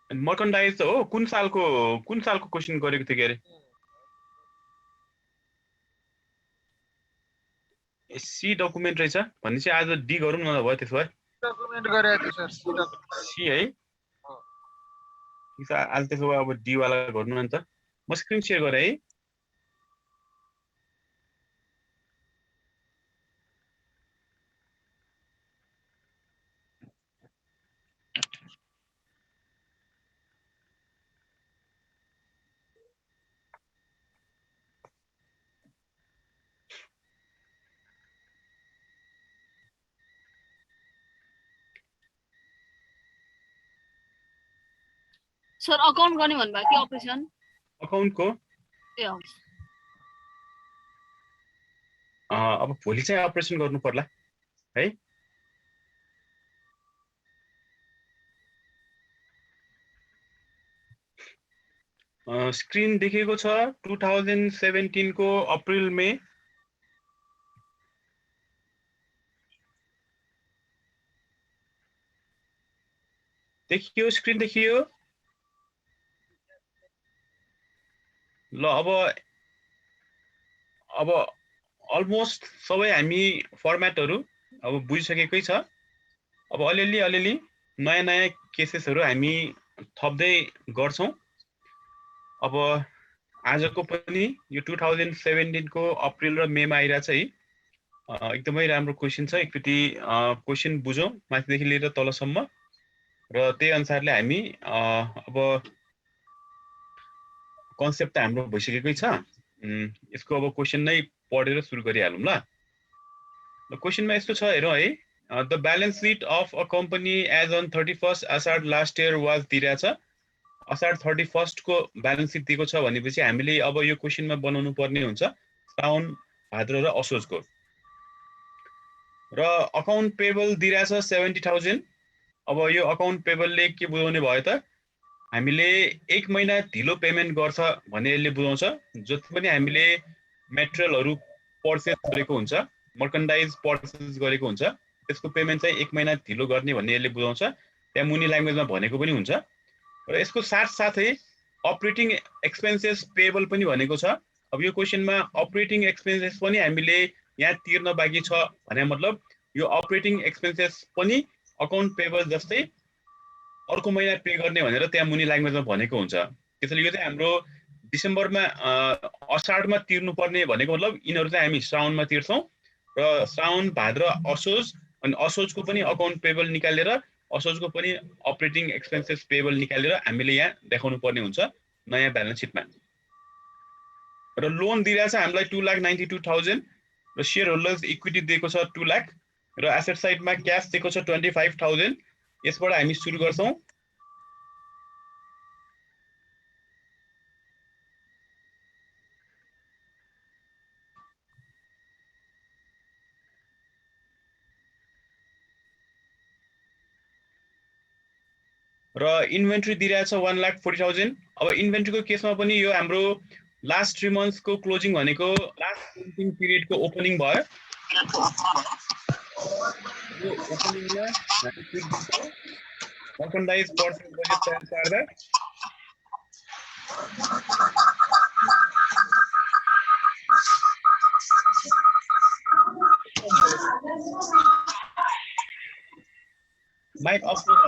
मर्कन्डाइज हो कुन सालको क्वेशन गरेको थियो के अरे सी डकुमेन्ट रहेछ भनेपछि आज डी गरौँ न भयो त्यसो भए डकुमेन्ट गरेको थियो सर सी है आज त्यसो भए अब डी वाला गर्नु न त म स्क्रिन शेयर गरे है सर अकाउन्ट गर्ने भन्नुभयो कि अपरेसन अकाउन्टको ए हवस् अब भोलि चाहिँ अपरेसन गर्नु पर्ला है स्क्रिन देखेको छ 2017 को अप्रिल मे देखियो स्क्रिन देखियो ल अब अलमोस्ट सबै हामी फर्म्याटहरु अब बुझिसकेकै छ अब अलिअलि नयाँ केसेसहरु हामी थप्दै गर्छौं अब आजको पनि यो 2017 को अप्रिल र मे मा आइरा छ है एकदमै राम्रो क्वेशन छ एकचोटी क्वेशन बुझौं माथिदेखि लिएर तलसम्म र त्यही अनुसारले हामी अब कन्सेप्ट त हाम्रो भइसकेकै छ यसको अब क्वेशन नै पढेर सुरु गरिहालौं ल क्वेशनमा यस्तो छ हेरौं है the balance sheet of a company as on 31st Asar last year was दिइराछ असाढ 31st को ब्यालेन्स शीट दिएको छ भनेपछि हामीले अब यो क्वेशनमा बनाउनु पर्ने हुन्छ साउन भाद्र र असोजको र अकाउन्ट पेबल दिइराछ 70,000 अब यो अकाउन्ट पेबलले के बुझाउने भयो त हामीले 1 महिना ढिलो पेमेन्ट गर्छ भने यसले बुझाउँछ जति पनि हामीले मेटेरियलहरु पर्चेज गरेको हुन्छ मर्कन्डाइज पर्चेज गरेको हुन्छ त्यसको पेमेन्ट चाहिँ 1 महिना ढिलो गर्ने भन्ने यसले बुझाउँछ त्यहाँ मुनि ल्याङ्ग्वेजमा भनेको पनि हुन्छ र यसको साथसाथै अपरेटिङ एक्सपेन्सेस पेबल पनि भनेको छ अब यो क्वेशनमा अपरेटिङ एक्सपेन्सेस पनि हामीले यहाँ तिर्न बाँकी छ भने मतलब यो अपरेटिङ एक्सपेन्सेस पनि अकाउन्ट पेबल जस्तै अर्को महिना पे गर्ने भनेर त्यहाँ मुनि ल्याङ्ग्वेजमा भनेको हुन्छ त्यसैले यो चाहिँ हाम्रो डिसेम्बरमा असाढमा तिर्नु पर्ने भनेको मतलब यिनीहरु चाहिँ हामी श्रावणमा तिर्छौं र श्रावण भाद्र असोज अनि असोजको पनि अकाउन्ट पेबल निकालेर असोजको पनि अपरेटिङ एक्सपेन्सेस पेबल निकालेर हामीले यहाँ देखाउनु पर्ने हुन्छ नयाँ ब्यालेन्स शीटमा र लोन दिइराछ हामीलाई 2,92,000 र शेयर होल्डर्स इक्विटी दिएको छ 2 लाख र एसेट साइडमा क्याश दिएको छ 25,000 यसबाट हामी सुरु गर्छौं र इन्भेन्टरी दिइराछ 1,40,000 अब इन्भेन्टरीको केसमा पनि यो हाम्रो लास्ट 3 मन्थ्स को क्लोजिङ भनेको लास्ट क्लोजिङ पिरियड को ओपनिङ भयो यो ओपनिङमा हामी क्लिक गर्छौं मर्कन्डाइज पर्चेज बजेट तयार पार्दा माइक अफ गर्नु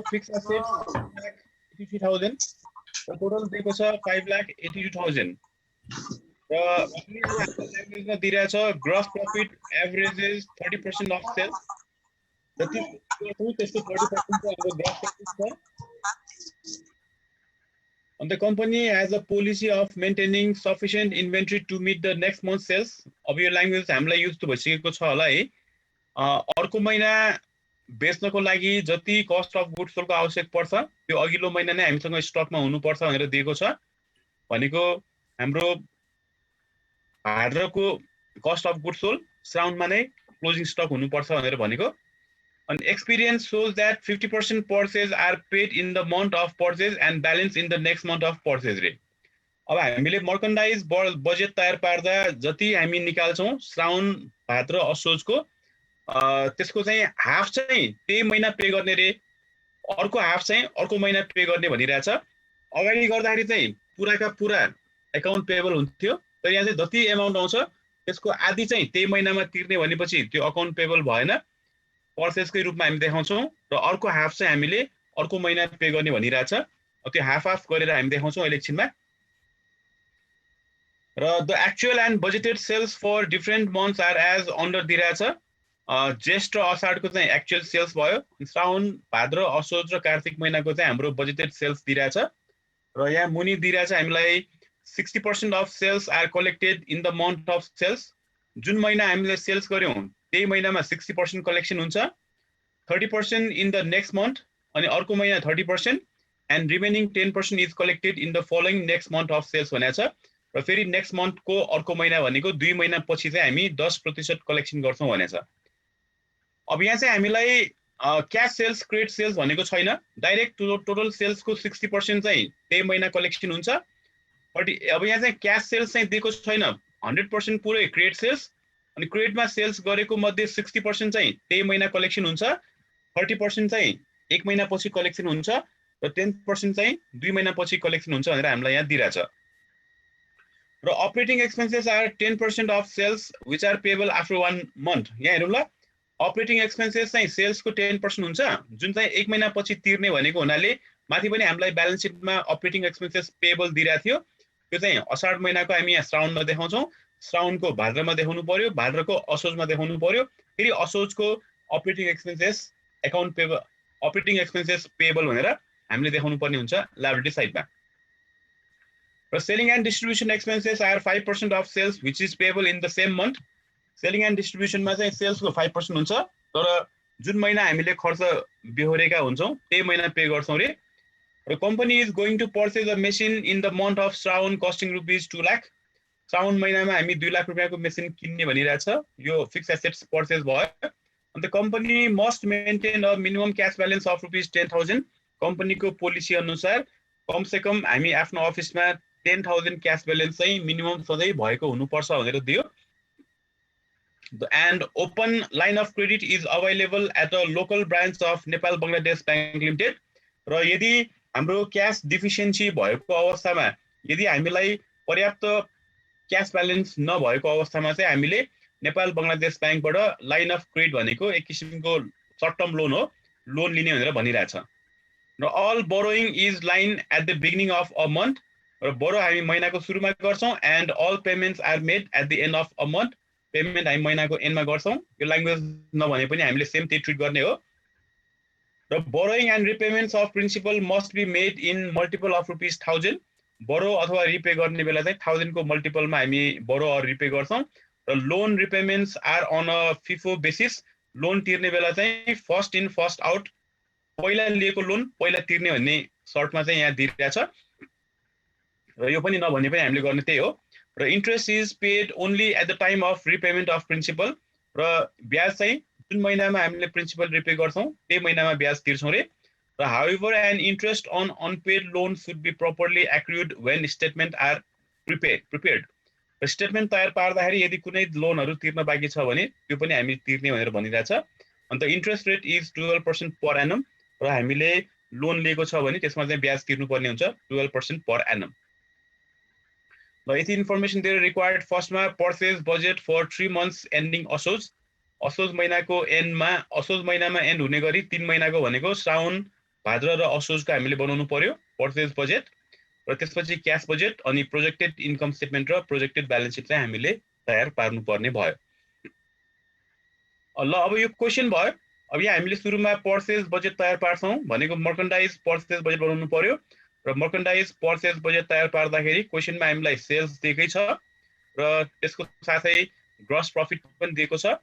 फिक्स एसेट्स 50,000 र टोटल दिएको छ 5,82,000 र ल्याङ्ग्वेजमा दिइराछ ग्रस प्रॉफिट एभरेजेस 30% अफ सेल जति गर्छौं त्यसको 30% चाहिँ हाम्रो ग्रस प्रॉफिट छ and the company has a policy of maintaining sufficient inventory to meet the next month sales अब यो ल्याङ्ग्वेज हामीलाई युज त भइसकेको छ होला है अर्को महिना बेच्नको लागि जति कस्ट अफ गुड्स सोल्डको आवश्यक पर्छ त्यो अघिल्लो महिना नै हामीसँग स्टकमा हुनु पर्छ भनेर दिएको छ भनेको हाम्रो भाद्रको कस्ट अफ गुड्स सोल्ड श्रावणमा नै क्लोजिङ स्टक हुनुपर्छ भनेर भनेको। अनि experience shows that 50% purchase are paid in the month of purchase and balance in the next month of purchase रे। अब हामीले मर्कन्डाइज बजेट तयार पार्दा जति हामी निकाल्छौँ श्रावण भाद्र असोजको त्यसको चाहिँ हाफ चाहिँ त्यही महिना पे गर्ने रे, अर्को हाफ चाहिँ अर्को महिना पे गर्ने भनिरहेछ। अगाडि गर्दाखेरि चाहिँ पुराका पुरा एकाउन्ट पेएबल हुन्थ्यो, तर यहाँ चाहिँ जति एमाउन्ट आउँछ त्यसको आधी चाहिँ त्यही महिनामा तिर्ने भनेपछि त्यो अकाउन्ट पेएबल भएन, पर्चेजकै रूपमा हामी देखाउँछौँ र अर्को हाफ चाहिँ हामीले अर्को महिना पे गर्ने भनिरहेछ। त्यो हाफ हाफ गरेर हामी देखाउँछौँ अहिले एकछिनमा। र the actual and budgeted sales for different months are as under दिइरहेछ। ज्येष्ठ असाढको चाहिँ एक्चुअल सेल्स भयो, श्रावण भाद्र असोज र कार्तिक महिनाको चाहिँ हाम्रो बजेटेड सेल्स दिइरहेछ। र यहाँ मुनि दिइरहेछ हामीलाई 60% of sales are collected in the month of sales. जुन महिना हामीले सेल्स गर्यौँ त्यही महिनामा 60% कलेक्सन हुन्छ, 30% इन द नेक्स्ट मन्थ, अनि अर्को महिना 30%, and remaining 10% is collected in the following next month of sales भनेको छ। र फेरि नेक्स्ट मन्थको अर्को महिना भनेको 2 महिना पछि चाहिँ हामी 10% कलेक्सन गर्छौँ भनेको छ। अब यहाँ चाहिँ हामीलाई क्यास सेल्स क्रेडिट सेल्स भनेको छैन, डाइरेक्ट टोटल सेल्सको 60% चाहिँ त्यही महिना कलेक्सन हुन्छ। अब यहाँ चाहिँ क्यास सेल्स चाहिँ दिएको छैन, 100% पुरै क्रेडिट सेल्स, अनि क्रेडिटमा सेल्स गरेको मध्ये 60% चाहिँ त्यही महिना कलेक्सन हुन्छ, 30% चाहिँ 1 महिना पछि कलेक्सन हुन्छ र 10% चाहिँ 2 महिना पछि कलेक्सन हुन्छ भनेर हामीलाई यहाँ दिइरहेछ। र operating expenses are 10% of sales which are payable after 1 month. यहाँ हेरौँ ल, अपरेटिङ एक्सपेन्सेस चाहिँ सेल्सको 10% हुन्छ, जुन चाहिँ 1 महिना पछि तिर्ने भनेको हुनाले माथि पनि हामीलाई ब्यालेन्स सिटमा अपरेटिङ एक्सपेन्सेस पेएबल दिइरहेको थियो। त्यो चाहिँ असाढ महिनाको हामी यहाँ श्रावणमा देखाउँछौँ, श्रावणको भाद्रमा देखाउनु पर्यो, भाद्रको असोजमा देखाउनु पर्यो, फेरि असोजको operating expenses account payable operating expenses payable भनेर हामीले देखाउनु पर्ने हुन्छ लायबिलिटी साइडमा। र selling and distribution expenses are 5% of sales which is payable in the same month. Selling and डिस्ट्रिब्युसनमा चाहिँ सेल्सको 5% हुन्छ, तर जुन महिना हामीले खर्च बेहोरेका हुन्छौँ त्यही महिना पे गर्छौँ रे। र company is going to purchase a machine in the month of Shrawan costing rupees 2 lakh. Shrawan महिनामा हामी 2 लाख रुपियाँको मेसिन किन्ने भनिरहेछ, यो फिक्स एसेट्स पर्चेज भयो। अन्त company must maintain a minimum cash balance of rupees 10,000। कम्पनीको पोलिसी अनुसार कमसेकम हामी आफ्नो अफिसमा 10,000 क्यास ब्यालेन्स चाहिँ मिनिमम सधैँ भएको हुनुपर्छ भनेर दियो। And open line of credit is available at a local branch of Nepal Bangladesh bank limited. र यदि हाम्रो क्यास डिफिसियन्सी भएको अवस्थामा, यदि हामीलाई पर्याप्त क्यास ब्यालेन्स नभएको अवस्थामा चाहिँ हामीले नेपाल बङ्गलादेश ब्याङ्कबाट लाइन अफ क्रेडिट भनेको एक किसिमको सर्ट टर्म लोन हो, लोन लिने भनेर भनिरहेछ। र all borrowing is line at the beginning of a month. र बोरो हामी महिनाको सुरुमा गर्छौँ, and all payments are made at the end of a month. Payment हामी महिनाको एन्डमा गर्छौँ। यो ल्याङ्ग्वेज नभने पनि हामीले सेम त्यही ट्रिट गर्ने हो। र borrowing and repayments of principal must be made in multiple of rupees 1000। Borrow अथवा रिपे गर्ने बेला चाहिँ 1000 को मल्टिपलमा हामी बोरो अर रिपे गर्छौँ। र loan repayments are on a FIFO basis. Loan तिर्ने बेला चाहिँ फर्स्ट इन फर्स्ट आउट, पहिला लिएको लोन पहिला तिर्ने भन्ने सर्टमा चाहिँ यहाँ दिइरहेछ। र यो पनि नभने पनि हामीले गर्ने त्यही हो। र interest is paid only at the time of repayment of principal. र ब्याज चाहिँ जुन महिनामा हामीले प्रिन्सिपल रिपे गर्छौँ त्यही महिनामा ब्याज तिर्छौँ रे। र however an interest on unpaid loan should be properly accrued when statement are prepared. र स्टेटमेन्ट तयार पार्दाखेरि यदि कुनै लोनहरू तिर्न बाँकी छ भने त्यो पनि हामी तिर्ने भनेर भनिरहेछ। अन्त interest rate is 12% per annum. र हामीले लोन लिएको छ भने त्यसमा चाहिँ ब्याज तिर्नुपर्ने हुन्छ 12% पर एनम। र यति इन्फर्मेसन दिएर रिक्वायर्ड फर्स्टमा purchase budget for 3 months ending असोज। असोज महिनाको एन्डमा, असोज महिनामा एन्ड हुने गरी 3 महिनाको भनेको श्रावण भाद्र र असोजको हामीले बनाउनु पर्यो पर्चेज बजेट। र त्यसपछि क्यास बजेट, अनि प्रोजेक्टेड इन्कम स्टेटमेन्ट र प्रोजेक्टेड ब्यालेन्स सिट चाहिँ हामीले तयार पार्नुपर्ने भयो। ल अब यो क्वेसन भयो। अब यहाँ हामीले सुरुमा पर्चेज बजेट तयार पार्छौँ भनेको मर्कन्डाइज पर्चेज बजेट बनाउनु पर्यो। र मर्कन्डाइज पर्चेज बजेट तयार पार्दाखेरि क्वेसनमा हामीलाई सेल्स दिएकै छ र त्यसको साथै ग्रस प्रफिट पनि दिएको छ।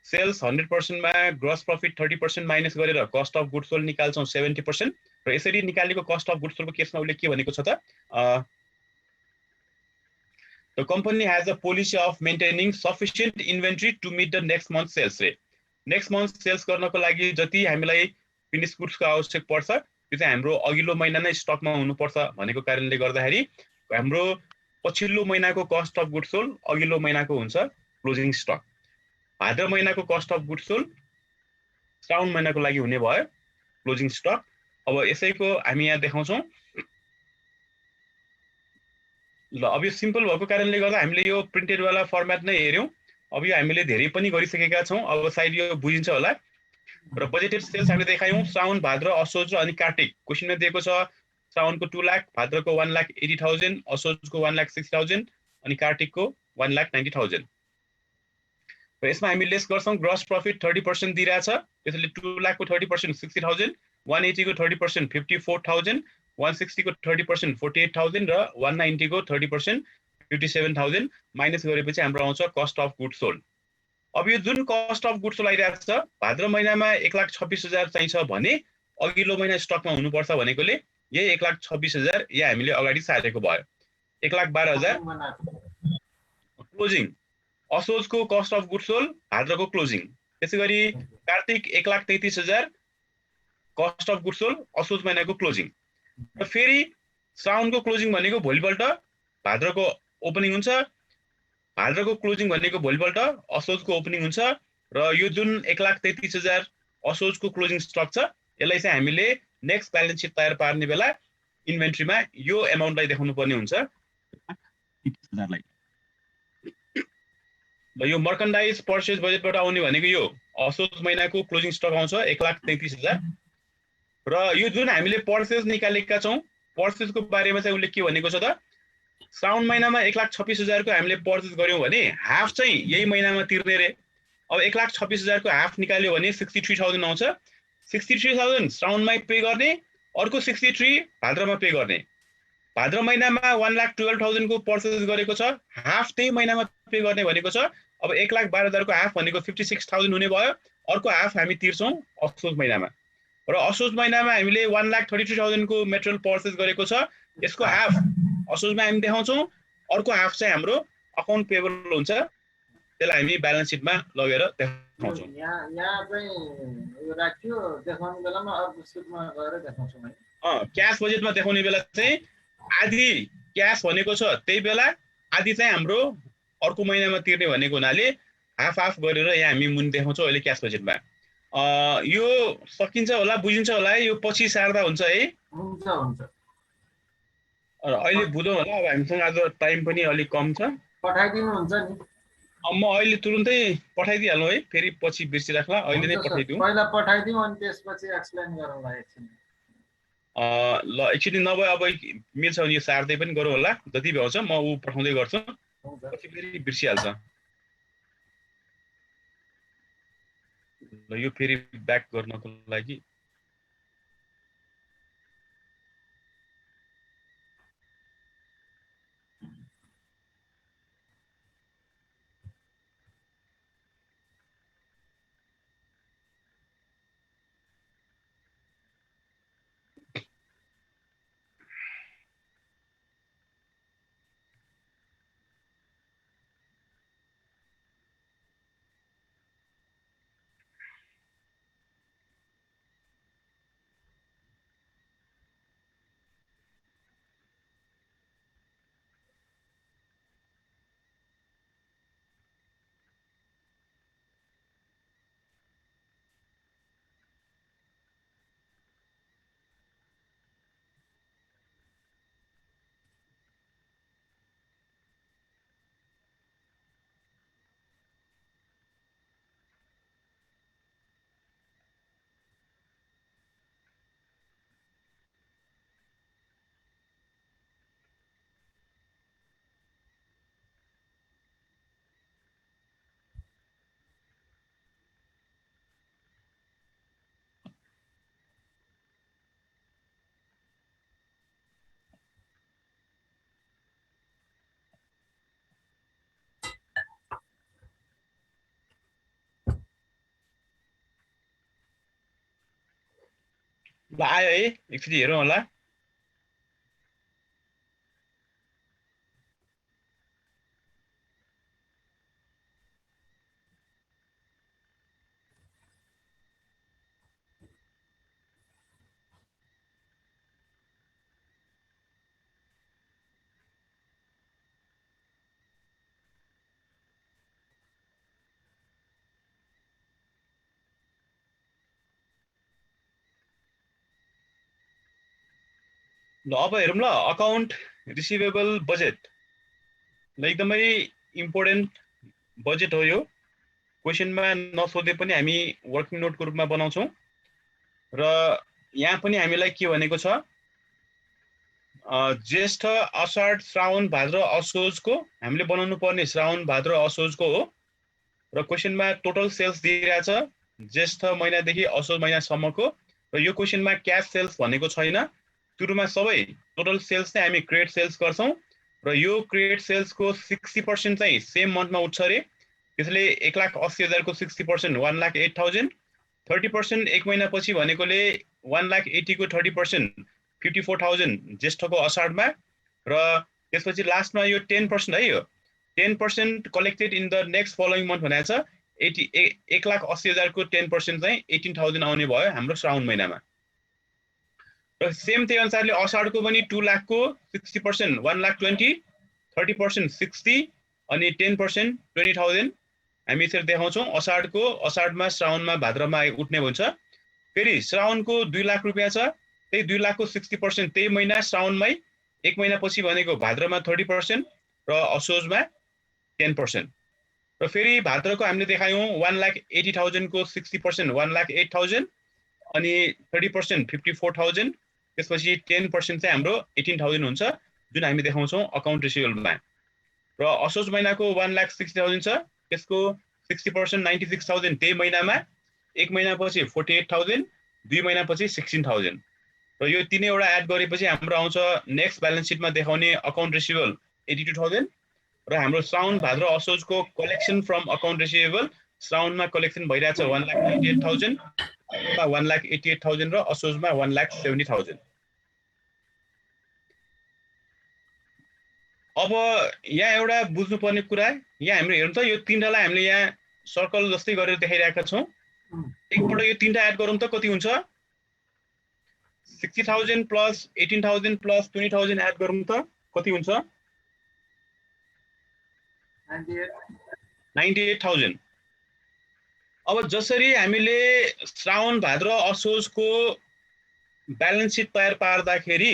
सेल्स 100% मा ग्रस प्रफिट 30% माइनस गरेर कस्ट अफ गुड्स सोल्ड निकाल्छौँ 70%। र यसरी निकालेको कस्ट अफ गुड्स सोल्डको केसमा उसले के भनेको छ त, The company has a policy of maintaining sufficient inventory to meet the next month's sales rate. Next month sales गर्नको लागि जति हामीलाई फिनिश गुड्सको आवश्यक पर्छ त्यो चाहिँ हाम्रो अघिल्लो महिना नै स्टकमा हुनुपर्छ भनेको कारणले गर्दाखेरि हाम्रो पछिल्लो महिनाको कस्ट अफ गुड्स सोल्ड अघिल्लो महिनाको हुन्छ क्लोजिङ स्टक। भाद्र महिनाको cost of goods sold Shrawan महिनाको लागि हुने भयो क्लोजिङ स्टक। अब यसैको हामी यहाँ देखाउँछौँ। ल अब यो सिम्पल भएको कारणले गर्दा हामीले यो प्रिन्टेड वाला फर्मेट नै हेर्यौं। अब यो हामीले धेरै पनि गरिसकेका छौं। अब सायद यो बुझिन्छ होला। र बजेटेड सेल्स हामीले देखायौं श्रावण भाद्र असोज र अनि कार्तिक। क्वेशनमा दिएको छ श्रावणको 2 लाख, भाद्रको 1,80,000, असोजको 1,60,000 अनि कार्तिकको 1,90,000। र यसमा हामी लेस गर्छौं ग्रस प्रॉफिट 30% दिइराछ। त्यसैले 2 लाखको 30% 60,000, 180 को 30% 54,000, 160 को 30% 48,000 र 190 को 30% 57,000 माइनस गरेपछि हाम्रो आउँछ कस्ट अफ गुड्स सोल्ड। अब यो जुन कस्ट अफ गुड्स सोल्ड आइरहेको छ भाद्र महिनामा 1,26,000 चाहिन्छ भने अघिल्लो महिना स्टकमा हुनुपर्छ भनेकोले यही 1,26,000 यहाँ हामीले अगाडि सारेको भयो। 1,12,000 क्लोजिङ असोजको कस्ट अफ गुड्स सोल्ड भाद्रको क्लोजिङ। त्यसैगरी Kartik 1,33,000 cost of goods sold Asoj महिनाको क्लोजिङ। र फेरि श्रावणको क्लोजिङ भनेको भोलिपल्ट भाद्रको ओपनिङ हुन्छ, भाद्रको क्लोजिङ भनेको भोलिपल्ट असोजको ओपनिङ हुन्छ। र यो जुन 1,33,000 असोजको क्लोजिङ स्टक छ यसलाई चाहिँ हामीले नेक्स्ट ब्यालेन्स सिट तयार पार्ने बेला इन्भेन्ट्रीमा यो अमाउन्टलाई देखाउनु पर्ने हुन्छ 30,000 लाई। ल यो मर्कन्डाइज पर्चेज बजेटबाट आउने भनेको यो असोज महिनाको क्लोजिङ स्टक आउँछ 1,33,000। र यो जुन हामीले पर्चेज निकालेका छौं पर्चेजको बारेमा चाहिँ उले के भनेको छ त श्रावण महिनामा 1,26,000 को हामीले पर्चेज गर्यौं भने हाफ चाहिँ यही महिनामा तिर्ने रे। अब 1,26,000 को हाफ निकाल्यो भने 63,000 आउँछ। 63,000 श्रावणमै पे गर्ने, अर्को 63 भाद्रमा पे गर्ने। भाद्र महिनामा 1,12,000 को पर्चेज गरेको छ, हाफ त्यही महिनामा पे गर्ने भनेको छ। अब 1,12,000 को हाफ भनेको 56,000 हुने भयो। अर्को हाफ हामी तिर्छौं असोज महिनामा। र असोज महिनामा हामीले 1,33,000 को मेटेरियल पर्चेज गरेको छ। यसको हाफ असोजमा हामी देखाउँछौं, अर्को हाफ चाहिँ हाम्रो अकाउन्ट पेबल हुन्छ, त्यसलाई हामी ब्यालेन्स सिटमा लगेर देखाउँछौं। यहाँ चाहिँ यो राखियो देखाउने बेलामा अर्को सिटमा गएर देखाउँछौं है। क्याश बजेटमा देखाउने बेला चाहिँ आधी क्याश भनेको छ त्यही बेला, आधी चाहिँ हाम्रो अर्को महिनामा तिर्ने भनेको हुनाले हाफ हाफ गरेर यहाँ हामी मुन देखाउँछौं अहिले क्याश बजेटमा। यो सकिन्छ होला, बुझिन्छ होला है, यो पछि सार्दा हुन्छ है। हुन्छ हुन्छ। र अहिले बुझौँ होला। अब हामीसँग आज टाइम पनि अलिक कम छ। पठाइदिनु हुन्छ नि? म अहिले तुरुन्तै पठाइदिइहालौँ है, फेरि पछि बिर्सिराख्ला। अहिले नै पठाइदिउँ। पहिला पठाइदिउँ अनि त्यसपछि एक्सप्लेन गरौँला एकछिन। ल एकचोटि नभए अब मिल्छ भने यो सार्दै पनि गरौँ होला। जति भ्याउँछ म ऊ पठाउँदै गर्छु, पछि फेरि बिर्सिहाल्छ। ल यो फेरि ब्याक गर्नको लागि ल आयो है, एकचोटि हेरौँ होला। ल अब हेरौँ ल अकाउन्ट रिसिभेबल बजेट ल एकदमै इम्पोर्टेन्ट बजेट हो यो क्वेसनमा नसोधे पनि हामी वर्किङ नोटको रूपमा बनाउँछौँ र यहाँ पनि हामीलाई के भनेको छ ज्येष्ठ अषाढ श्रावण भाद्र असोजको हामीले बनाउनु पर्ने श्रावण भाद्र असोजको हो र क्वेसनमा टोटल सेल्स दिइरहेछ ज्येष्ठ महिनादेखि असोज महिनासम्मको र यो क्वेसनमा क्याश सेल्स भनेको छैन सुरुमा सबै टोटल सेल्स चाहिँ हामी क्रेडिट सेल्स गर्छौँ र यो क्रेडिट सेल्सको 60% चाहिँ सेम मन्थमा उठ्छ अरे त्यसले 1,80,000 को 60% 1,08,000 30% एक महिनापछि भनेकोले 1,80,000 को 30% 54,000 ज्येष्ठको अषाढमा र त्यसपछि लास्टमा यो 10% है यो 10% collected in the next following month भनेको छ 1,80,000 को 10% चाहिँ 18,000 आउने भयो हाम्रो श्रावण महिनामा र सेम त्यही अनुसारले अषाढको पनि 2 लाख को 60% 1,20,000 30% 60 अनि 10% 20,000 हामी यसरी देखाउँछौँ अषाढको अषाढमा श्रावणमा भाद्रमा उठ्ने हुन्छ फेरि श्रावणको 2 लाख रुपैयाँ छ त्यही 2 लाख को 60% त्यही महिना श्रावणमै एक महिनापछि भनेको भाद्रमा 30% र असोजमा 10% र फेरि भाद्रको हामीले देखायौँ 1,80,000 को 60% 1,08,000 अनि 30% 54,000 त्यसपछि 10% चाहिँ हाम्रो 18,000 हुन्छ जुन हामी देखाउँछौँ अकाउन्ट रिसिभेबलमा र असोज महिनाको 1,60,000 छ त्यसको 60% 96,000 त्यही महिनामा एक महिनापछि 48,000 दुई महिनापछि 16,000 र यो तीनैवटा एड गरेपछि हाम्रो आउँछ नेक्स्ट ब्यालेन्स सिटमा देखाउने अकाउन्ट रिसिभेबल 82,000 र हाम्रो श्रावण भाद्र असोजको कलेक्सन फ्रम अकाउन्ट रिसिभेबल श्रावणमा कलेक्सन भइरहेछ 1,98,000 1,88,000 र असोजमा 1,70,000 अब यहाँ एउटा बुझ्नुपर्ने कुरा यहाँ हामीले हेर्नु त यो तीनटालाई हामीले यहाँ सर्कल जस्तै गरेर देखाइरहेका छौँ एकपल्ट यो तीनटा एड गरौँ त कति हुन्छ 60,000 प्लस 18,000 प्लस 20,000 एड गरौँ त कति हुन्छ 98,000 अब जसरी हामीले श्रावण भाद्र असोजको ब्यालेन्स सिट तयार पार्दाखेरि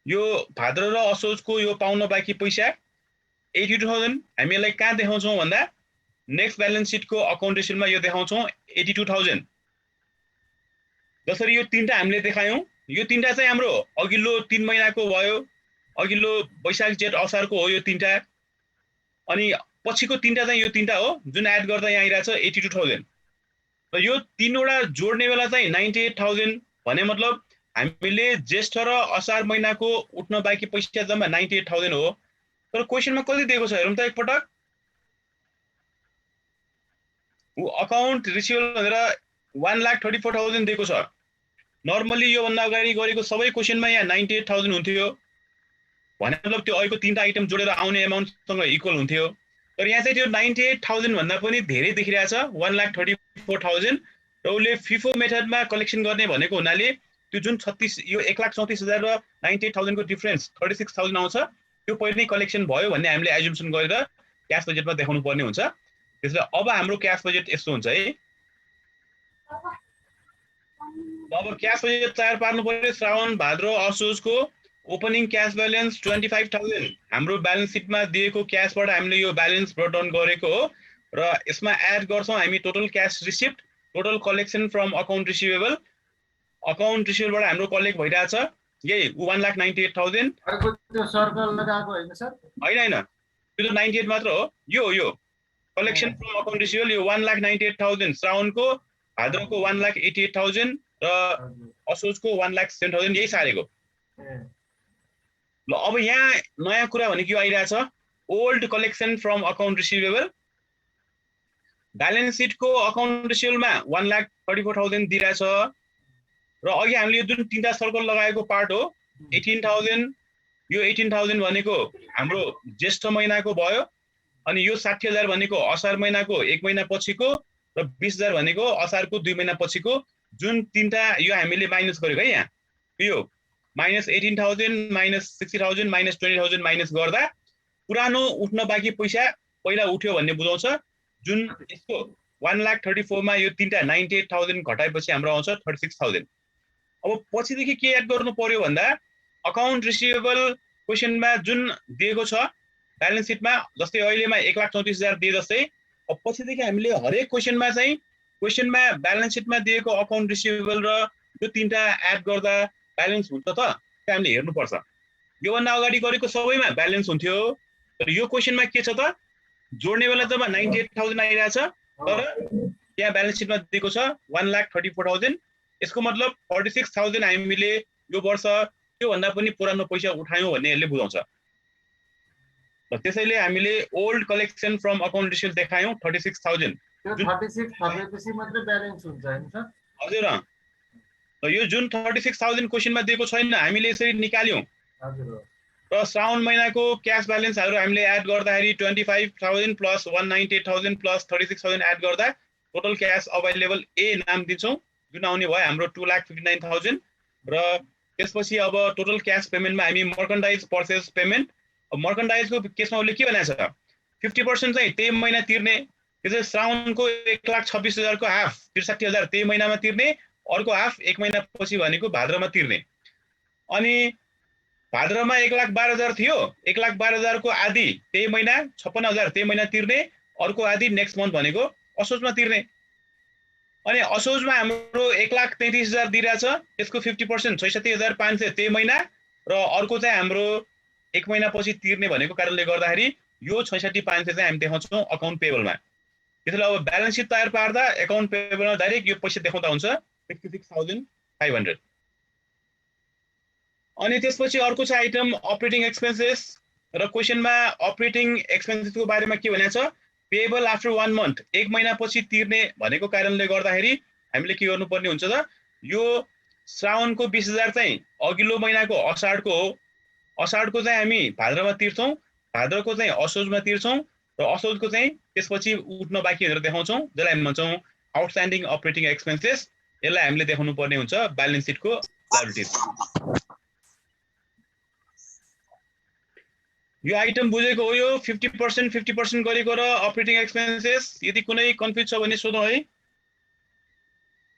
यो भाद्र र असोजको यो पाउन बाँकी पैसा 82,000 हामी यसलाई कहाँ देखाउँछौँ भन्दा नेक्स्ट ब्यालेन्स सिटको अकाउन्ट रिसिभमा यो देखाउँछौँ 82,000 जसरी यो तीनटा हामीले देखायौँ यो तीनटा चाहिँ हाम्रो अघिल्लो 3 महिनाको भयो अघिल्लो वैशाख जेठ असारको हो यो तीनटा अनि पछिको तीनटा चाहिँ यो तीनटा हो जुन एड गर्दा यहाँ आइरहेछ 82,000 र यो तीनवटा जोड्ने बेला चाहिँ 98,000 भने मतलब हामीले ज्येष्ठ र असार महिनाको उठ्न बाँकी पैसा जम्मा 98,000 हो तर क्वेसनमा कति दिएको छ हेरौँ त एकपटक अकाउन्ट रिसिभेबल भनेर 1,34,000 दिएको छ नर्मली यो भन्दा अगाडि गरेको सबै क्वेसनमा यहाँ 98,000 हुन्थ्यो भने मतलब त्यो अहिलेको तीनटा आइटम जोडेर आउने एमाउन्टसँग इक्वल हुन्थ्यो तर यहाँ चाहिँ त्यो 98,000 भन्दा पनि धेरै देखिरहेछ 1,34,000 र उसले फिफो मेथडमा कलेक्सन गर्ने भनेको हुनाले त्यो जुन 36 यो 1,34,000 र 98,000 को डिफरेन्स 36,000 आउँछ त्यो पहिले नै कलेक्सन भयो भन्ने हामीले एजुम्सन गरेर क्याश बजेटमा देखाउनु पर्ने हुन्छ त्यसले अब हाम्रो क्याश बजेट यस्तो हुन्छ है अब क्याश बजेट तयार पार्नु पर्यो श्रावण भाद्र असोजको ओपनिङ क्याश ब्यालेन्स 25,000 हाम्रो ब्यालेन्स सिटमा दिएको क्याशबाट हामीले यो ब्यालेन्स ब्रोट डाउन गरेको हो र यसमा एड गर्छौँ हामी total cash receipt total collection from account receivable account रिसिभेबलबाट हाम्रो कलेक्ट भइरहेछ यही 1,98,000 अर्को त्यो सर्कल लगाएको हैन सर हैन त्यो 98 मात्र हो यो कलेक्सन फ्रम अकाउन्ट रिसिभेबल यो 1,98,000 श्रावणको भाद्रको 1,88,000 र असोजको 1,07,000 यही सारेको ल अब यहाँ नयाँ कुरा भनेको यो आइरहेछ old collection from account receivable balance सिटको अकाउन्ट रिसिभेबलमा 1,34,000 दिइरहेछ र अघि हामीले यो जुन तीनटा सर्कल लगाएको पार्ट हो 18,000 यो 18,000 भनेको हाम्रो ज्येष्ठ महिनाको भयो अनि यो 60,000 भनेको असार महिनाको एक महिना पछिको र 20,000 भनेको असारको 2 महिना पछिको जुन तीनटा यो हामीले माइनस गरेको है यहाँ यो माइनस 18,000 माइनस 60,000 माइनस 20,000 माइनस गर्दा पुरानो उठ्न बाँकी पैसा पहिला उठ्यो भन्ने बुझाउँछ जुन यसको 1,34,000 मा यो तीनटा 98,000 घटाएपछि हाम्रो आउँछ 36,000 अब पछिदेखि के एड गर्नु पर्यो भन्दा अकाउन्ट रिसिभेबल क्वेसनमा जुन दिएको छ ब्यालेन्स सिटमा, जस्तै अहिलेमा 1,34,000 दिए जस्तै, अब पछिदेखि हामीले हरेक क्वेसनमा चाहिँ क्वेसनमा ब्यालेन्स सिटमा दिएको अकाउन्ट रिसिभेबल र यो तीनटा एड गर्दा ब्यालेन्स हुन्छ त, हामीले हेर्नुपर्छ। योभन्दा अगाडि गरेको सबैमा ब्यालेन्स हुन्थ्यो, तर यो क्वेसनमा के छ त, जोड्ने बेला जब 98,000 आइरहेछ, तर यहाँ ब्यालेन्स सिटमा दिएको छ 1,34,000। यसको मतलब 46,000 हामीले यो वर्ष त्योभन्दा पनि पुरानो पैसा उठायौँ भन्ने यसले बुझाउँछ। र त्यसैले हामीले old collection from account receivable देखायौँ 36,000। त्यो 36 थपेपछि मात्रै ब्यालेन्स हुन्छ हैन सर? हजुर। र यो जुन 36,000 क्वेसनमा दिएको छैन, हामीले यसरी निकाल्यौँ। हजुर। र श्रावण महिनाको क्यास ब्यालेन्सहरू हामीले एड गर्दाखेरि 25,000 प्लस 198,000 प्लस 36,000 एड गर्दा टोटल क्यास अभाइलेबल ए नाम दिन्छौँ, जुन आउने भयो हाम्रो 2,59,000। र त्यसपछि अब टोटल क्यास पेमेन्टमा हामी मर्कन्डाइज पर्चेस पेमेन्ट, मर्कन्डाइजको केसमा उसले के भनेको छ, 50% चाहिँ त्यही महिना तिर्ने। त्यसै श्रावणको 1,26,000 को हाफ 63,000 त्यही महिनामा तिर्ने, अर्को हाफ 1 महिनापछि भनेको भाद्रमा तिर्ने। अनि भाद्रमा 1,12,000 थियो, 1,12,000 को आधी त्यही महिना 56,000 त्यही महिना तिर्ने, अर्को आधी नेक्स्ट मन्थ भनेको असोजमा तिर्ने। अनि असोजमा हाम्रो 1,33,000 दिइरहेछ, त्यसको 50% 66,500 त्यही महिना, र अर्को चाहिँ हाम्रो 1 महिनापछि तिर्ने भनेको कारणले गर्दाखेरि यो 66,500 चाहिँ हामी देखाउँछौँ अकाउन्ट पेबलमा। त्यसैले अब ब्यालेन्स सिट तयार पार्दा अकाउन्ट पेबलमा डाइरेक्ट यो पैसा देखाउँदा हुन्छ 66,500। अनि त्यसपछि अर्को छ आइटम अपरेटिङ एक्सपेन्सेस, र क्वेसनमा अपरेटिङ एक्सपेन्सेसको बारेमा के भनेको छ, पेएबल आफ्टर 1 मन्थ 1 महिनापछि तिर्ने भनेको कारणले गर्दाखेरि हामीले के गर्नुपर्ने हुन्छ त, यो श्रावणको 20,000 चाहिँ अघिल्लो महिनाको असाढको हो, असाढको चाहिँ हामी भाद्रमा तिर्छौँ, भाद्रको चाहिँ असोजमा तिर्छौँ, र असोजको चाहिँ त्यसपछि उठ्न बाँकी भनेर देखाउँछौँ, जसलाई हामी भन्छौँ आउटस्ट्यान्डिङ अपरेटिङ एक्सपेन्सेस। यसलाई हामीले देखाउनु पर्ने हुन्छ ब्यालेन्स सिटको लायबिलिटिज। यो आइटम बुझेको हो, यो 50% गरेको र अपरेटिङ एक्सपेन्सेस। यदि कुनै कन्फ्युज छ भने सोधौँ है,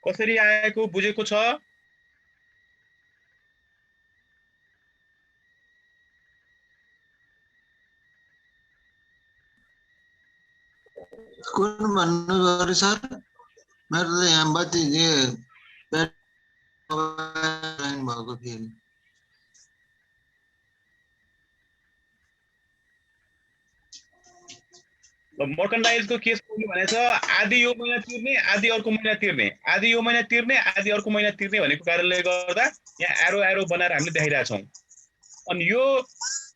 कसरी आएको बुझेको छ? कुन भन्नु गरे सर? मेरो त यहाँ बत्ती भएको फेरि। मर्कन्डाइजको केस भनेको आधी यो महिना तिर्ने, आधी अर्को महिना तिर्ने, आधी यो महिना तिर्ने, आधी अर्को महिना तिर्ने भनेको कारणले गर्दा यहाँ एरो बनाएर हामीले देखाइरहेछौँ। अनि यो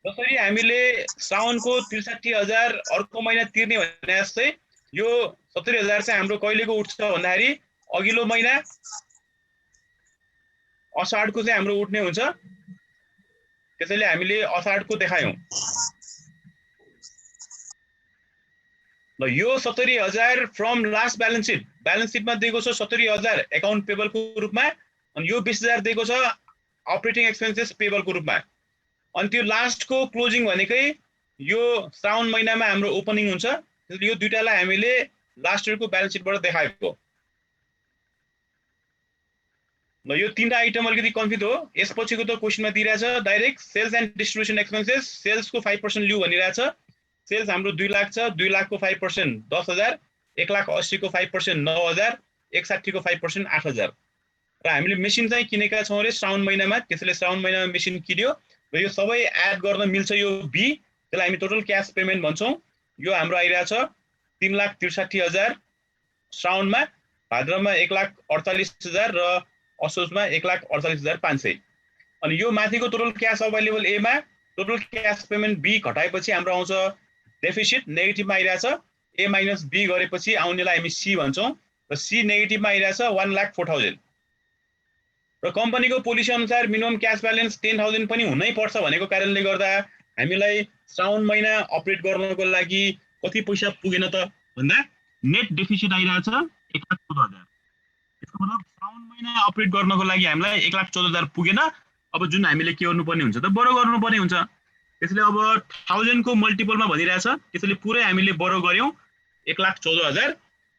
जसरी हामीले श्रावणको 63,000 अर्को महिना तिर्ने भने जस्तै यो 70,000 चाहिँ हाम्रो कहिलेको उठ्छ भन्दाखेरि अघिल्लो महिना असाढको चाहिँ हाम्रो उठ्ने हुन्छ। त्यसैले हामीले असाढको देखायौँ। ल यो 70,000 फ्रम लास्ट ब्यालेन्स सिटमा दिएको छ 70,000 अकाउन्ट पेबलको रूपमा, अनि यो 20,000 दिएको छ अपरेटिङ एक्सपेन्सेस पेबलको रूपमा। अनि त्यो लास्टको क्लोजिङ भनेकै यो श्रावण महिनामा हाम्रो ओपनिङ हुन्छ। त्यसैले यो दुईटालाई हामीले लास्ट इयरको ब्यालेन्स सिटबाट देखाएको। ल यो तीनटा आइटम अलिकति कन्फ्युज हो। यसपछिको त क्वेसनमा दिइरहेछ direct sales and distribution expenses, सेल्सको 5% लिऊ भनिरहेछ। सेल्स हाम्रो 2 लाख छ, 2 लाखको 5% 10,000, 1,80,000 को 5% 9,000, 61 को 5% 8,000। र हामीले मेसिन चाहिँ किनेका छौँ अरे श्रावण महिनामा, त्यसैले श्रावण महिनामा मेसिन किन्यो र यो सबै एड गर्न मिल्छ यो बी, त्यसलाई हामी टोटल क्यास पेमेन्ट भन्छौँ। यो हाम्रो आइरहेछ 3,63,000 श्रावणमा, भाद्रमा 1,48,000 र असोजमा 1,48,500। अनि यो माथिको टोटल क्यास अभाइलेबल एमा टोटल क्यास पेमेन्ट बी घटाएपछि हाम्रो आउँछ डेफिसिट, नेगेटिभमा आइरहेछ। ए माइनस बी गरेपछि आउनेलाई हामी सी भन्छौँ, र सी नेगेटिभमा आइरहेछ 1,04,000। र कम्पनीको पोलिसी अनुसार मिनिमम क्यास ब्यालेन्स 10,000 पनि हुनै पर्छ भनेको कारणले गर्दा हामीलाई श्रावण महिना अपरेट गर्नको लागि कति पैसा पुगेन त भन्दा नेट डेफिसिट आइरहेछ 1,14,000। यसको मतलब श्रावण महिना अपरेट गर्नको लागि हामीलाई 1,14,000 पुगेन। अब जुन हामीले के गर्नुपर्ने हुन्छ त, बरो गर्नुपर्ने हुन्छ। त्यसैले अब 1000 को मल्टिपलमा भनिरहेछ, त्यसैले पुरै हामीले बरो गर्यौँ 1,14,000।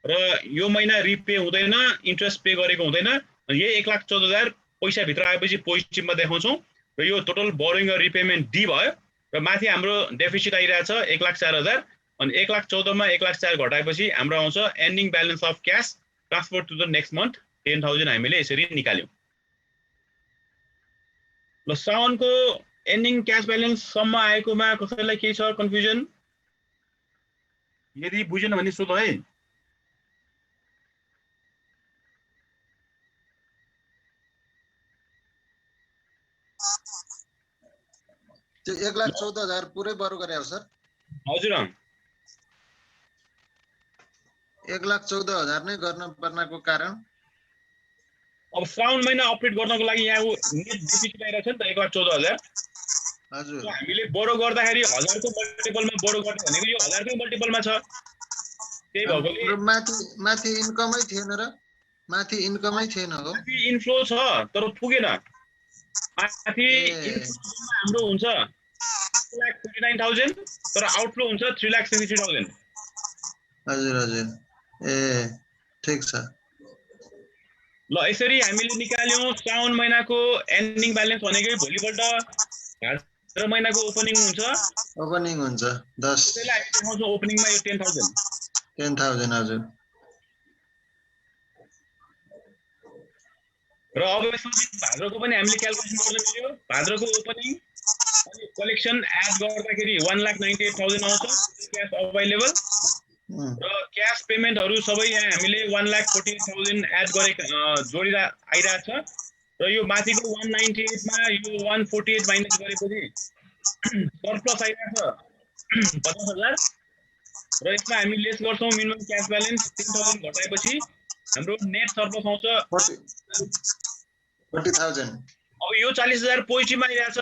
र यो महिना रिपे हुँदैन, इन्ट्रेस्ट पे गरेको हुँदैन। यही 1,14,000 पैसा भित्र आएपछि पोजिटिभमा देखाउँछौँ। र यो टोटल बोरोइङ र रिपेमेन्ट डी भयो र माथि हाम्रो डेफिसिट आइरहेछ 1,04,000 अनि 1,14,000 मा 1,04,000 घटाएपछि हाम्रो आउँछ ending balance of cash transfer to the next month 10,000 हामीले यसरी निकाल्यौं। ल साउनको एन्डिङ क्याश ब्यालेन्स सम्म आएकोमा कसैलाई केही छ कन्फ्युजन? यदि बुझेन भने सोध है। त्यो 1,14,000 पुरै बरु गरे हो सर। हजुर 1,14,000 नै गर्न पर्नको कारण अब श्रावण महिना अपडेट गर्नको लागि यहाँ नेट डेफिसिट आइरहेछ नि त 1,14,000। हजुर हामीले बोरो गर्दाखेरि 1000 को मल्टिपलमा बोरो गर्ने भनेको यो 1000 कै मल्टिपलमा छ। त्यही भएकोले र माथि इन्कमै थिएन र माथि इन्कमै थिएन हो। माथि इन्फ्लो छ तर पुगेन। माथि इन्फ्लो हाम्रो हुन्छ 2,49,000 तर आउटफ्लो हुन्छ 3,63,000। हजुर हजुर ए ठीक छ। ल यसरी हामीले निकाल्यौं श्रावण महिनाको एन्डिङ ब्यालेन्स भनेकै भोलिपल्ट भाद्र महिनाको ओपनिङ हुन्छ। ओपनिङ हुन्छ 10 त्यसलाई हामी देखाउँछौं ओपनिङमा यो 10,000 हजुर। र अब यसपछि भाद्रको पनि हामीले क्याल्कुलेसन गर्न मिल्यो। भाद्रको ओपनिङ अनि कलेक्सन एड गर्दाखेरि 1,98,000 आउँछ क्याश अवेलेबल र क्याश पेमेन्टहरु सबै यहाँ हामीले 1,48,000 एड गरे जोडिरा आइराछ र यो माथिको 198 मा यो 148 माइनस गरेपछि सरप्लस आइराछ 50,000 र यसमा हामी लेस गर्छौं मिनिमम क्याश ब्यालेन्स 10,000 घटाएपछि हाम्रो नेट सरप्लस आउँछ 40,000। अब यो 40,000 पोजिटिभमा आइराछ।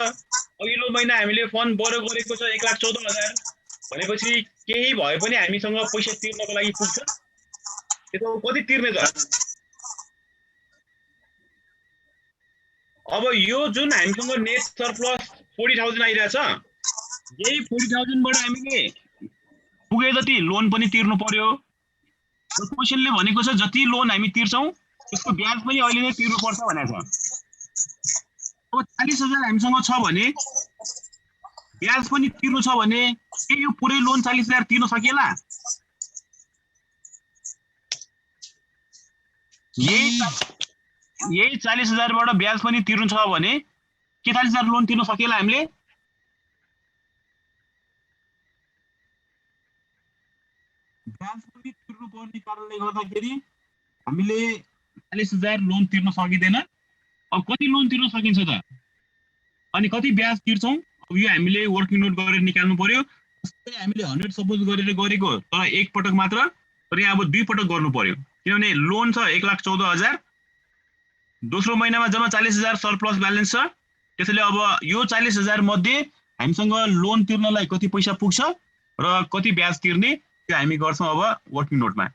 अघिल्लो महिना हामीले फन्ड बोरो गरेको छ 1,14,000 भनेपछि केही भए पनि हामीसँग पैसा तिर्नको लागि पुग्छ। त्यसो कति तिर्ने त? अब यो जुन हामीसँग नेट सरप्लस 40,000 आइराछ यही 40,000 बाट हामीले पुगे जति लोन पनि तिर्नु पर्यो। क्वेशनले भनेको छ जति लोन हामी तिर्छौं त्यसको ब्याज पनि अहिले नै तिर्नु पर्छ भनेको छ। अब 40,000 हामीसँग छ भने ब्याज पनि तिर्नु छ भने के यो पुरै लोन 40,000 तिर्न सकिएला? यही 40,000 बाट ब्याज पनि तिर्नु छ भने के 40,000 लोन तिर्न सकिएला हामीले? ब्याज पनि तिर्नु पर्ने कारणले गर्दाखेरि हामीले 40,000 लोन तिर्न सकिदैन। अब कति लोन तिर्न सकिन्छ त? अनि कति ब्याज तिर्छौं? अब यो हामीले वर्किङ नोट गरेर निकाल्नु पर्यो। जस्तै हामीले 100 सपोज गरेर गरेको तर एक पटक मात्र, तर यहाँ अब दुई पटक गर्नु पर्यो किनभने लोन छ 1,14,000 दोस्रो महिनामा जम्मा 40,000 सरप्लस ब्यालेन्स छ। त्यसैले अब यो 40,000 मध्ये हामीसँग लोन तिर्नलाई कति पैसा पुग्छ र कति ब्याज तिर्ने त्यो हामी गर्छौं अब वर्किङ नोटमा।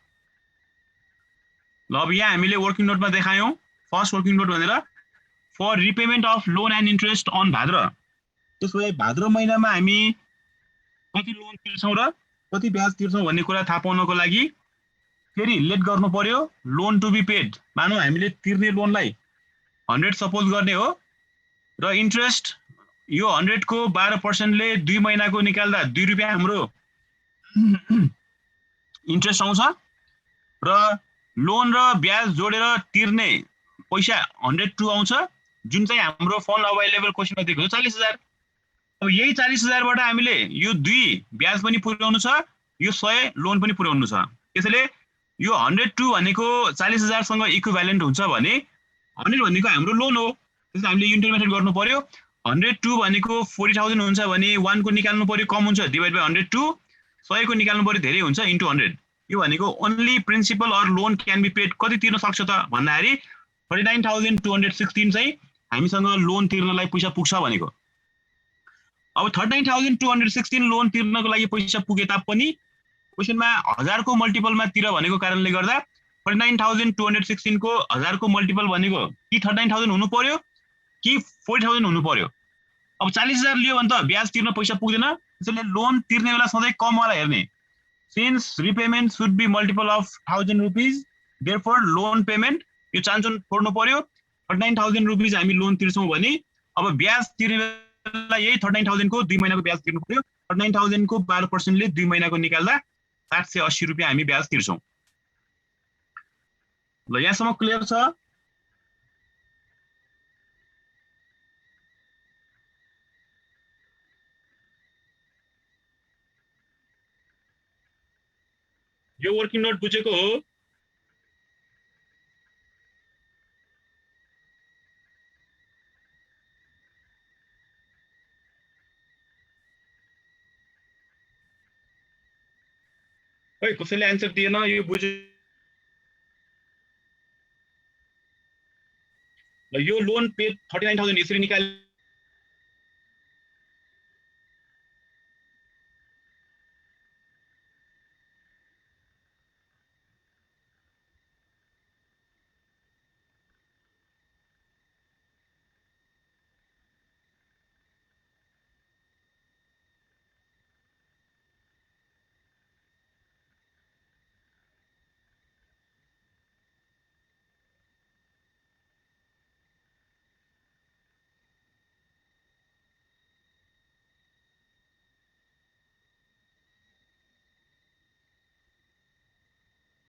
ल अब यहाँ हामीले वर्किङ नोटमा देखायौं फर्स्ट वर्किङ नोट भनेर for repayment of loan and interest on Bhadra. त्यसपछि भाद्र महिनामा हामी कति लोन तिर्छौं र कति ब्याज तिर्छौं भन्ने कुरा थाहा पाउनको लागि फेरि लेट गर्नु पर्यो लोन टु बी पेड। मानौ हामीले तिर्ने लोनलाई 100 सपोज गर्ने हो र इन्ट्रेस्ट यो 100 को 12% ले 2 महिनाको निकाल्दा 2 रुपैयाँ हाम्रो इन्ट्रेस्ट आउँछ र लोन र ब्याज जोडेर तिर्ने पैसा 102 आउँछ जुन चाहिँ हाम्रो फन्ड अवेलेबल क्वेशनमा दिएको छ 40,000। अब यही 40,000 बाट हामीले यो 2 ब्याज पनि पुर्याउनु छ यो 100 लोन पनि पुर्याउनु छ। त्यसैले यो 102 भनेको 40,000 सँग इक्विभ्यालेन्ट हुन्छ भने 100 भनेको हाम्रो लोन हो। त्यसैले हामीले युनिट मेथड गर्नु पर्यो। 102 भनेको 40,000 हुन्छ भने 1 को निकाल्नु पर्यो कम हुन्छ डिवाइड बाइ 102 100 को निकाल्नु पर्यो धेरै हुन्छ इन्टु 100। यो भनेको only principal or loan can be paid कति तिर्न सक्छ त भन्दाखेरि 39,216 चाहिँ हामीसँग लोन तिर्नलाई पैसा पुग्छ भनेको। अब 39,216 लोन तिर्नको लागि पैसा पुगे तापनि क्वेशनमा 1000 को मल्टिपलमा तिर भनेको कारणले गर्दा 39,216 को 1000 को मल्टिपल भनेको कि 39,000 हुनु पर्यो कि 40,000 हुनु पर्यो। अब 40,000 लियो भने त ब्याज तिर्न पैसा पुग्दैन। त्यसैले लोन तिर्ने बेला सधैँ कम वाला हेर्ने। Since repayment should be multiple of 1,000 rupees, therefore loan payment यो चान्चुन छोड्नु पर्यो। 39,000 रुपीज हामी लोन तिर्छौं भने अब ब्याज तिर्ने बेला यही 39,000 को 2 महिनाको ब्याज तिर्नु पर्यो। 39,000 को 12% ले 2 महिनाको निकाल्दा 780 रुपैयाँ हामी ब्याज तिर्छौँ। ल यहाँसम्म क्लियर छ? यो वर्किङ नोट बुझेको हो? खै कसैले एन्सर दिएन। यो बुझ्यो? ल यो लोन पे 39,000 यसरी निकाल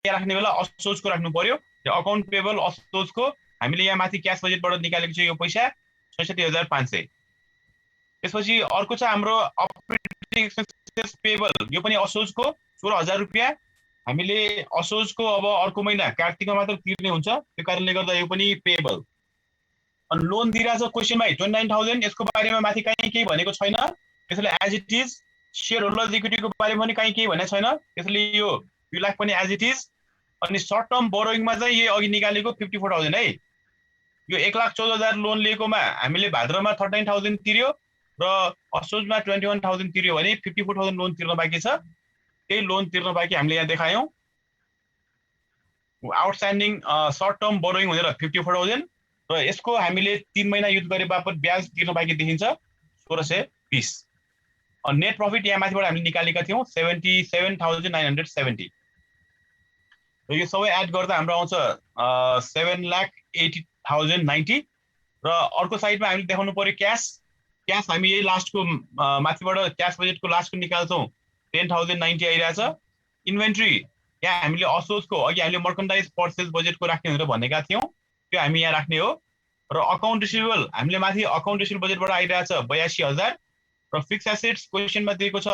राख्ने बेला असोजको राख्नु पर्यो। यो अकाउन्ट पेबल असोजको हामीले यहाँ माथि क्याश बजेटबाट निकालेको छ यो पैसा 66,500। त्यसपछि अर्को छ हाम्रो अपरेटिङ एक्सपेन्सेस पेबल, यो पनि असोजको 16,000 रुपैयाँ हामीले असोजको अब अर्को महिना कार्तिकमा मात्र तिर्ने हुन्छ, त्यो कारणले गर्दा यो पनि पेबल। अनि लोन दिइरहेछ क्वेसनमा 29,000, यसको बारेमा माथि कहीँ केही भनेको छैन, त्यसैले as it is. Share holders इक्विटीको बारेमा पनि कहीँ केही भनेको छैन, त्यसैले यो 2 लाख पनि एज इट इज। अनि सर्ट टर्म बोरोइङमा चाहिँ यो अघि निकालेको 54,000 है। यो 1,14,000 लोन लिएकोमा हामीले भाद्रमा 39,000 तिर्यो र असोजमा 21,000 तिर्यो भने 54,000 लोन तिर्न बाँकी छ। त्यही लोन तिर्न बाँकी हामीले यहाँ देखायौँ। आउटस्ट्यान्डिङ सर्ट टर्म बोरोइङ भनेर 54,000 र यसको हामीले 3 महिना युज गरे बापत ब्याज तिर्न बाँकी देखिन्छ 1,620। नेट प्रफिट यहाँ माथिबाट हामीले निकालेका थियौँ 77,970 र यो सबै एड गर्दा हाम्रो आउँछ 7,80,090 र अर्को साइडमा हामीले देखाउनु पर्यो क्यास हामी यही लास्टको माथिबाट क्यास बजेटको लास्टको निकाल्छौँ 10,090 आइरहेछ। इन्भेन्ट्री यहाँ हामीले असोजको अघि हामीले मर्कन्डाइज पर्चेज बजेटको राख्ने भनेर भनेका थियौँ, त्यो हामी यहाँ राख्ने हो। र अकाउन्ट रिसिभेबल हामीले माथि अकाउन्ट रिसिभेबल बजेटबाट आइरहेछ 82,000 र फिक्स एसेट्स क्वेसनमा दिएको छ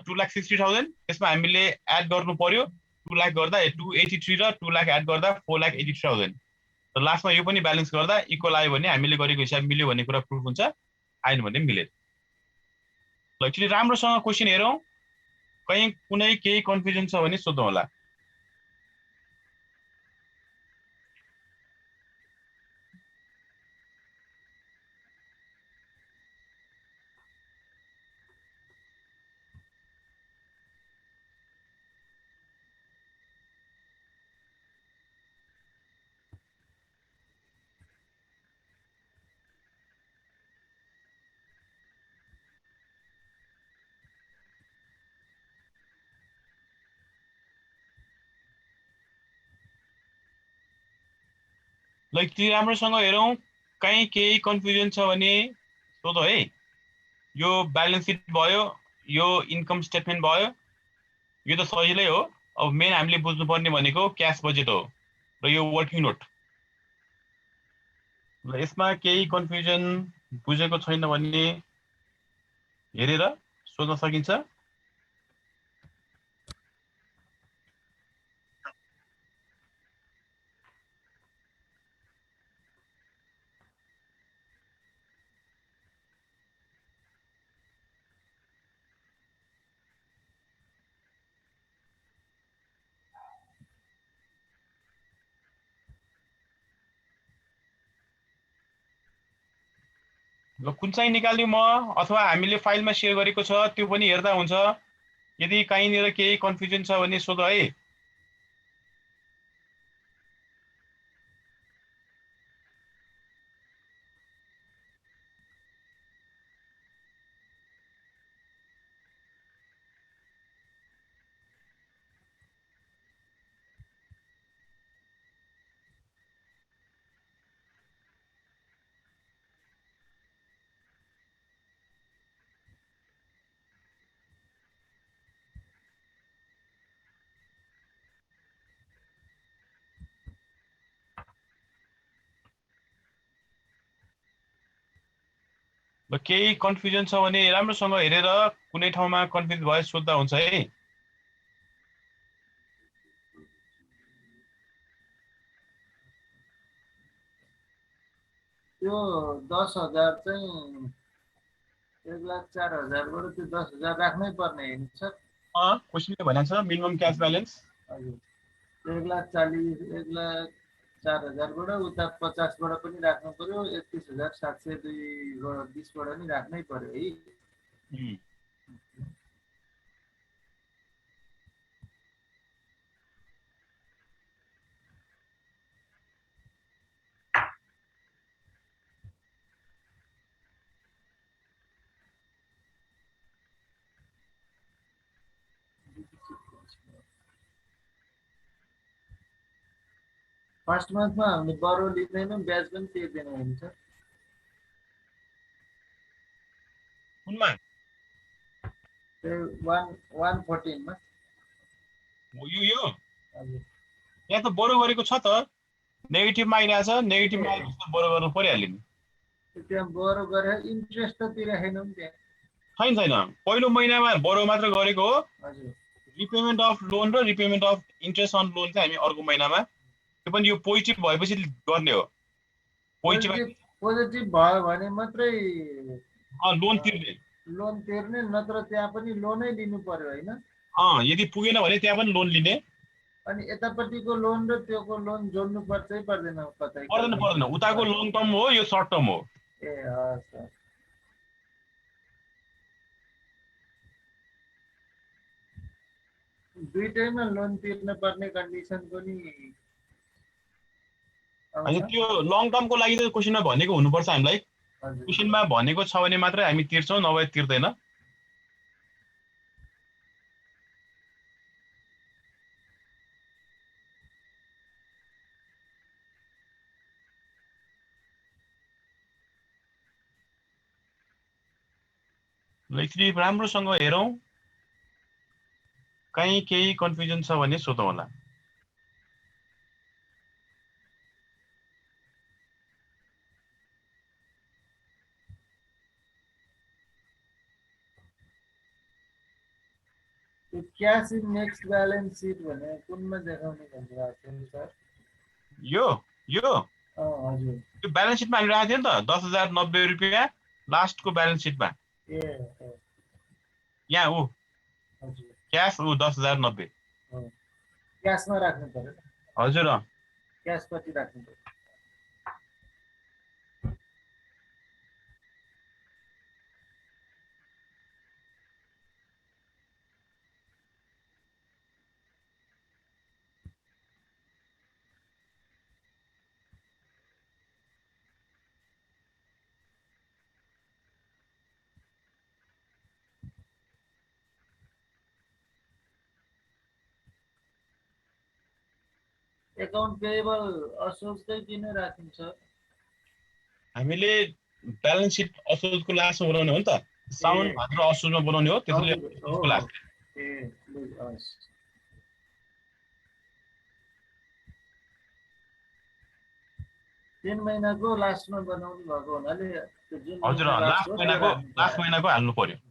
2,60,000, त्यसमा हामीले एड गर्नु पर्यो 2 लाख गर्दा 283 र 2 लाख एड गर्दा 4,83,000 र लास्टमा यो पनि ब्यालेन्स गर्दा इक्वल आयो भने हामीले गरेको हिसाब मिल्यो भन्ने कुरा प्रुफ हुन्छ, आएन भने मिल्यो। ल एक्चुअली राम्रोसँग क्वेसन हेरौँ, कहीँ कुनै केही कन्फ्युजन छ भने सोध्नु होला। ल एकचोटि राम्रोसँग हेरौँ, कहीँ केही कन्फ्युजन छ भने सोधौ है। यो ब्यालेन्स सिट भयो, यो इन्कम स्टेटमेन्ट भयो, यो त सजिलै हो। अब मेन हामीले बुझ्नुपर्ने भनेको क्यास बजेट हो र यो वर्किङ नोट। ल यसमा केही कन्फ्युजन बुझेको छैन भने हेरेर सोध्न सकिन्छ। ल कुन चाहिँ निकाल्यो म अथवा हामीले फाइलमा सेयर गरेको छ त्यो पनि हेर्दा हुन्छ। यदि कहीँनिर केही कन्फ्युजन छ भने सोध है। ल केही कन्फ्युजन छ भने राम्रोसँग हेरेर कुनै ठाउँमा कन्फ्युज भए सोध्दा हुन्छ है। त्यो 10,000 चाहिँ 1,04,000 बाट त्यो 10,000 राख्नै पर्ने होइन सर? क्वेसनले भनेको छ मिनिमम क्यास ब्यालेन्स। हजुर 1,40,000 1,04,000 बाट उता 50 बाट पनि राख्नु पर्यो, 31,702 बाट नि राख्नै पर्यो है। फर्स्ट मन्थमा हामीले बरो लिँदैनौँ, ब्याज पनि तिर्दैन होइन सर? कुनमा? त्यो 114 मा। यो हजुर यहाँ त बरो गरेको छ त, नेगेटिभमा आइरहेको छ, नेगेटिभमा आएपछि त बरो गर्नु परिहाल्यो नि। त्यहाँ बरो गरेर इन्ट्रेस्ट त तिराखेनौँ त्यहाँ। छैन पहिलो महिनामा बरो मात्र गरेको हो। हजुर रिपेमेन्ट अफ लोन र repayment of interest on loan चाहिँ हामी अर्को महिनामा, त्यो पनि यो पोजिटिभ भएपछि गर्ने हो। पोजिटिभ भयो भने मात्रै लोन तिर्ने, लोन तिर्ने, नत्र त्यहाँ पनि लोनै लिनु पर्यो होइन? यदि पुगेन भने त्यहाँ पनि लोन लिने। अनि यतापट्टिको लोन र त्योको लोन जोड्नु पर्छै पर्दैन? कतै पर्दैन, उताको लङ टर्म हो, यो सर्ट टर्म हो। ए हस्। दुईटैमा लोन तिर्न पर्ने कन्डिसन पनि अनि त्यो लङ टर्मको लागि चाहिँ क्वेसनमा भनेको हुनुपर्छ हामीलाई। क्वेसनमा भनेको छ भने मात्रै हामी तिर्छौँ, नभए तिर्दैन। यसरी राम्रोसँग हेरौँ, कहीँ केही कन्फ्युजन छ भने सोधौँ होला। Cash in next balance seat भने कुनमा देखाउने भन्नुभएको थियो सर? यो हजुर त्यो ब्यालेन्स सिटमा हामी राखेको थियो नि त, 10,090 रुपियाँ लास्टको ब्यालेन्स सिटमा। यहाँ हजुर क्यास 10,090 क्यासमा राख्नु पर्यो। हजुर क्यास कति राख्नु पर्यो? एकाउन्ट पेएबल असोजकै किन राखिन्छ? हामीले ब्यालेन्स सिट असोजको लास्टमा बनाउने हो नि त, साउन भाद्र असोजमा बनाउने हो, त्यसैले असोजको लास्ट। तीन महिनाको लास्टमा बनाउनु भएको हुनाले हजुर लास्ट महिनाको हाल्नु पर्यो।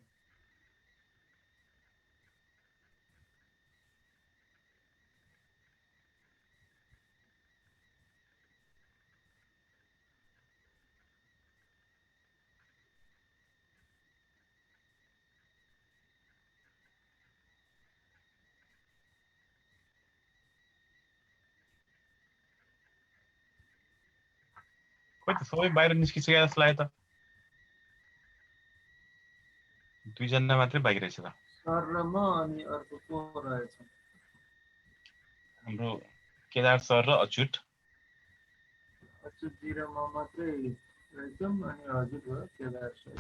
खोइ त सबै बाहिर निस्किसक्यो जस्तो लाग्यो त, दुईजना मात्रै बाँकी रहेछ त। सर र म अनि अर्को को रहेछ? हाम्रो केदार सर र अच्युत। अच्युतजी र म मात्रै रहेछौँ अनि हजुर भयो केदार सर।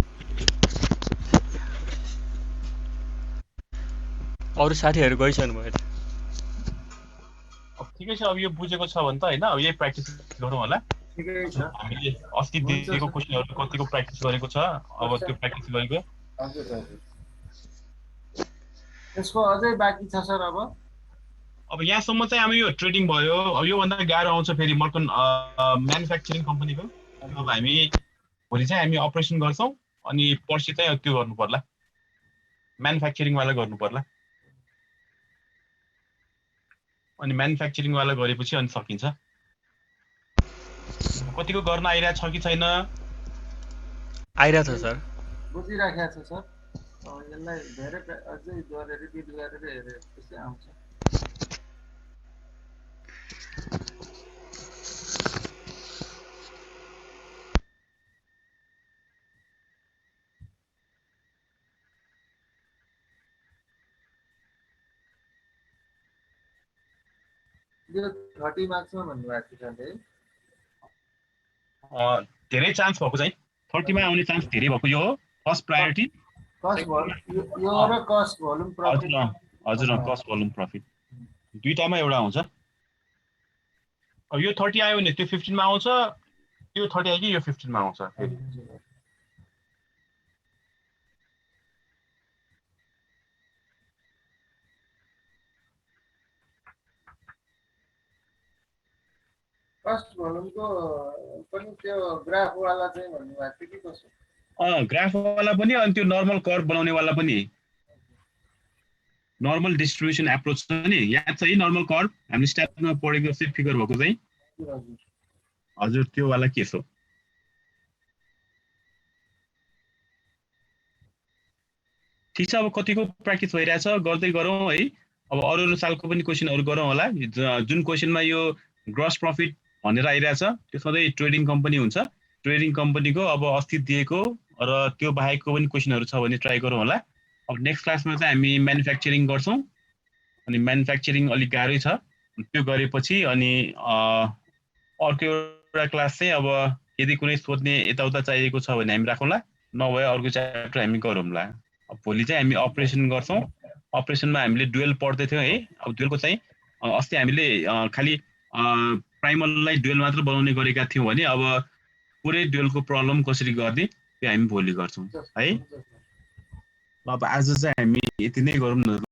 अरू साथीहरू गइसक्नु भयो त। अब ठिकै छ, अब यो बुझेको छ भने त होइन, अब यही प्र्याक्टिस गरौँ होला। ठिकै छ। हामीले अस्ति दिएको क्वेसनहरू कतिको प्र्याक्टिस गरेको छ, अब त्यो प्र्याक्टिस गरेको। हजुर हजुर। त्यसको अझै बाँकी छ सर? अब यहाँसम्म चाहिँ हामी यो ट्रेडिङ भयो। अब योभन्दा गाह्रो आउँछ फेरि मर्कन म्यानुफ्याक्चरिङ कम्पनीको। अब हामी भोलि चाहिँ हामी अपरेसन गर्छौँ, अनि पर्सि चाहिँ त्यो गर्नु पर्ला म्यानुफ्याक्चरिङ वाला गर्नु पर्ला अनि म्यानुफ्याक्चरिङ वाला गरेपछि अनि सकिन्छ कतिको गर्न आइरहेको छ कि छैन आइरहेको छ सर बुझिराखेको छ सर यसलाई धेरै अझै गरेर रिपिट गरेर हेरेर त्यसै आउँछ यो 30 मार्क्समा भन्नुभएको थियो सर धेरै चान्स भएको चाहिँ 30 मा आउने चान्स धेरै भएको यो हो फर्स्ट प्रायोरिटी कस्ट यो र कस्ट भोल्युम प्रफिट हजुर कस्ट भोल्युम प्रफिट दुईटामा एउटा आउँछ अब यो 30 आयो भने त्यो 15 मा आउँछ त्यो 30 आयो कि यो 15 मा आउँछ फेरि कस्ट भोल्युमको पनि त्यो ग्राफ वाला चाहिँ भन्नुभएको थियो कि कसो ग्राफ वाला पनि अनि त्यो नर्मल कर्भ बनाउने वाला पनि नर्मल डिस्ट्रिब्युसन एप्रोच छ नि याद छ है नर्मल कर्भ हामीले स्ट्याटमा पढेको चाहिँ फिगर भएको चाहिँ हजुर त्यो वाला के छ ठिक छ अब कतिको प्र्याक्टिस भइरहेछ गर्दै गरौँ है अब अरू सालको पनि क्वेसनहरू गरौँ होला जुन क्वेसनमा यो ग्रस प्रफिट भनेर आइरहेछ त्यो सधैँ ट्रेडिङ कम्पनी हुन्छ ट्रेडिङ कम्पनीको अब अस्ति दिएको र त्यो बाहेकको पनि क्वेसनहरू छ भने ट्राई गरौँ होला अब नेक्स्ट क्लासमा चाहिँ हामी म्यानुफ्याक्चरिङ गर्छौँ अनि म्यानुफ्याक्चरिङ अलिक गाह्रै छ त्यो गरेपछि अनि अर्को एउटा क्लास चाहिँ अब यदि कुनै सोध्ने यताउता चाहिएको छ भने हामी राखौँला नभए अर्को च्याप्टर हामी गरौँला अब भोलि चाहिँ हामी अपरेसन गर्छौँ अपरेसनमा हामीले डुएल पढ्दै थियौँ है अब डुएलको चाहिँ अस्ति हामीले खालि प्राइमललाई डुएल मात्र बनाउने गरेका थियौँ भने अब पुरै डुएलको प्रब्लम कसरी गर्ने त्यो हामी भोलि गर्छौँ है अब आज चाहिँ हामी यति नै गरौँ न ल